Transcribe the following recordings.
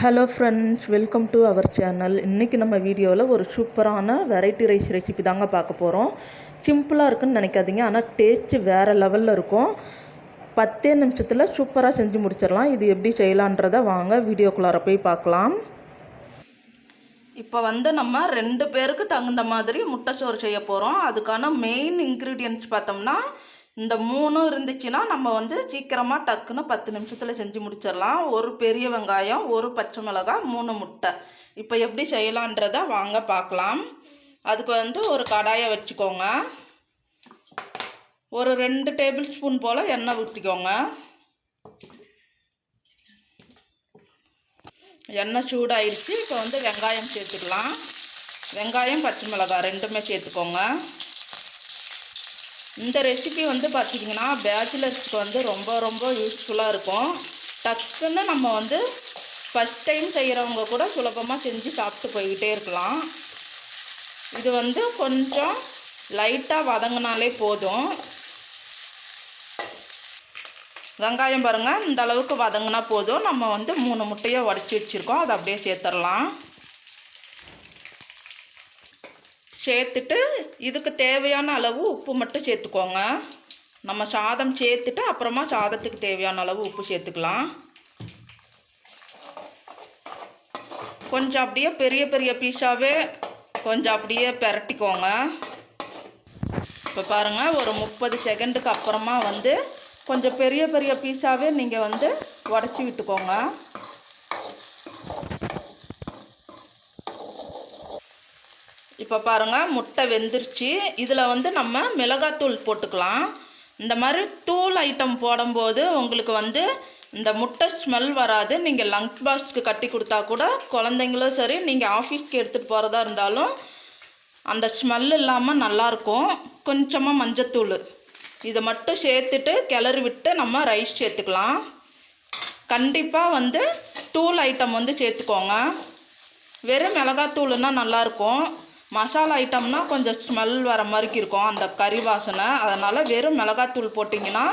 Hello friends, welcome to our channel. இன்றைக்கி நம்ம வீடியோவில் ஒரு சூப்பரான வெரைட்டி ரைஸ் ரெசிபி தாங்க பார்க்க போகிறோம். சிம்பிளாக இருக்குன்னு நினைக்காதீங்க, ஆனால் டேஸ்ட்டு வேறு லெவலில் இருக்கும். 10 நிமிஷத்தில் சூப்பராக செஞ்சு முடிச்சிடலாம். இது எப்படி செய்யலான்றதை வாங்க வீடியோக்குள்ளார போய் பார்க்கலாம். இப்போ நம்ம 2 பேருக்கு தகுந்த மாதிரி முட்டை சோறு செய்ய போகிறோம். அதுக்கான மெயின் இன்க்ரீடியன்ட்ஸ் பார்த்தோம்னா இந்த 3 இருந்துச்சுன்னா நம்ம சீக்கிரமாக டக்குன்னு 10 நிமிஷத்தில் செஞ்சு முடிச்சிடலாம். ஒரு பெரிய வெங்காயம், ஒரு பச்சை மிளகாய், 3 முட்டை. இப்போ எப்படி செய்யலான்றதை வாங்க பார்க்கலாம். அதுக்கு ஒரு கடாயை வச்சுக்கோங்க. ஒரு 2 டேபிள் ஸ்பூன் போல் எண்ணெய் ஊற்றிக்கோங்க. எண்ணெய் சூடாயிடுச்சு. இப்போ வெங்காயம் சேர்த்துக்கலாம். வெங்காயம், பச்சை மிளகாய் ரெண்டுமே சேர்த்துக்கோங்க. இந்த ரெசிபி பார்த்திங்கன்னா பேச்சுலர்ஸ்க்கு ரொம்ப யூஸ்ஃபுல்லாக இருக்கும். டக்குன்னு நம்ம ஃபஸ்ட் டைம் செய்கிறவங்க கூட சுலபமாக செஞ்சு சாப்பிட்டு போய்கிட்டே இருக்கலாம். இது கொஞ்சம் லைட்டாக வதங்கினாலே போதும். வெங்காயம் பாருங்கள், இந்த அளவுக்கு வதங்கினா போதும். நம்ம 3 முட்டையை உடச்சி வச்சுருக்கோம், அதை அப்படியே சேர்த்துடலாம். சேர்த்துட்டு இதுக்கு தேவையான அளவு உப்பு மட்டும் சேர்த்துக்கோங்க. நம்ம சாதம் சேர்த்துட்டு அப்புறமா சாதத்துக்கு தேவையான அளவு உப்பு சேர்த்துக்கலாம். கொஞ்சம் அப்படியே பெரிய பெரிய பீஸாகவே கொஞ்சம் அப்படியே பிரட்டிக்கோங்க. இப்போ பாருங்கள், ஒரு 30 செகண்டுக்கு அப்புறமா கொஞ்சம் பெரிய பெரிய பீஸாகவே நீங்கள் உடச்சி விட்டுக்கோங்க. இப்போ பாருங்கள், முட்டை வெந்துருச்சு. இதில் நம்ம மிளகாத்தூள் போட்டுக்கலாம். இந்த மாதிரி தூள் ஐட்டம் போடும்போது உங்களுக்கு இந்த முட்டை ஸ்மெல் வராது. நீங்கள் லஞ்ச் பாக்ஸ்க்கு கட்டி கொடுத்தா கூட குழந்தைங்களும் சரி, நீங்கள் ஆஃபீஸ்க்கு எடுத்துகிட்டு போகிறதா இருந்தாலும் அந்த ஸ்மெல் இல்லாமல் நல்லாயிருக்கும். கொஞ்சமாக மஞ்சத்தூள் இதை மட்டும் சேர்த்துட்டு கிளறி விட்டு நம்ம ரைஸ் சேர்த்துக்கலாம். கண்டிப்பாக தூள் ஐட்டம் சேர்த்துக்கோங்க. வெறும் மிளகாத்தூள்னா நல்லாயிருக்கும். மசாலா ஐட்டம்னா கொஞ்சம் ஸ்மெல் வர மாதிரி இருக்கும், அந்த கறி வாசனை. அதனால் வெறும் மிளகாத்தூள் போட்டிங்கன்னா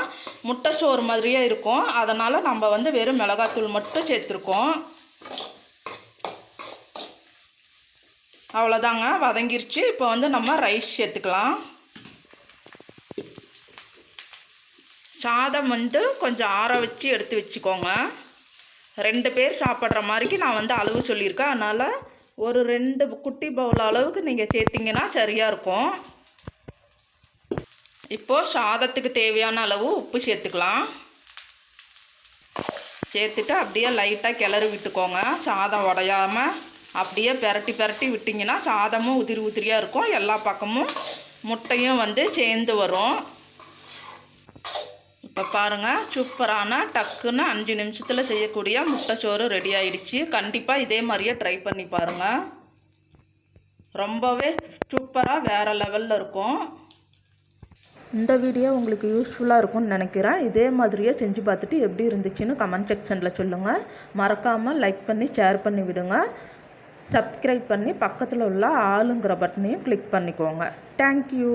முட்டை சோறு மாதிரியே இருக்கும். அதனால் நம்ம வெறும் மிளகாத்தூள் மட்டும் சேர்த்துருக்கோம். அவ்வளோதாங்க, வதங்கிருச்சு. இப்போ நம்ம ரைஸ் சேர்த்துக்கலாம். சாதம் கொஞ்சம் ஆற வச்சு எடுத்து வச்சுக்கோங்க. 2 பேர் சாப்பிட்ற மாதிரிக்கு நான் அளவு சொல்லியிருக்கேன். அதனால் ஒரு 2 குட்டி பவுல் அளவுக்கு நீங்கள் சேர்த்திங்கன்னா சரியாக இருக்கும். இப்போது சாதத்துக்கு தேவையான அளவு உப்பு சேர்த்துக்கலாம். சேர்த்துட்டு அப்படியே லைட்டாக கிளறி விட்டுக்கோங்க. சாதம் உடையாமல் அப்படியே பெரட்டி விட்டிங்கன்னா சாதமும் உதிரியாக இருக்கும். எல்லா பக்கமும் முட்டையும் சேர்ந்து வரும். இப்போ பாருங்கள், சூப்பரான டக்குன்னு 5 நிமிஷத்தில் செய்யக்கூடிய முட்டை சோறு ரெடி ஆகிடுச்சு. கண்டிப்பாக இதே மாதிரியே ட்ரை பண்ணி பாருங்கள். ரொம்பவே சூப்பராக வேறு லெவலில் இருக்கும். இந்த வீடியோ உங்களுக்கு யூஸ்ஃபுல்லாக இருக்கும்னு நினைக்கிறேன். இதே மாதிரியே செஞ்சு பார்த்துட்டு எப்படி இருந்துச்சுன்னு கமெண்ட் செக்ஷனில் சொல்லுங்கள். மறக்காமல் லைக் பண்ணி ஷேர் பண்ணி விடுங்க. சப்ஸ்கிரைப் பண்ணி பக்கத்தில் உள்ள ஆளுங்கிற பட்டனையும் கிளிக் பண்ணிக்கோங்க. தேங்க்யூ.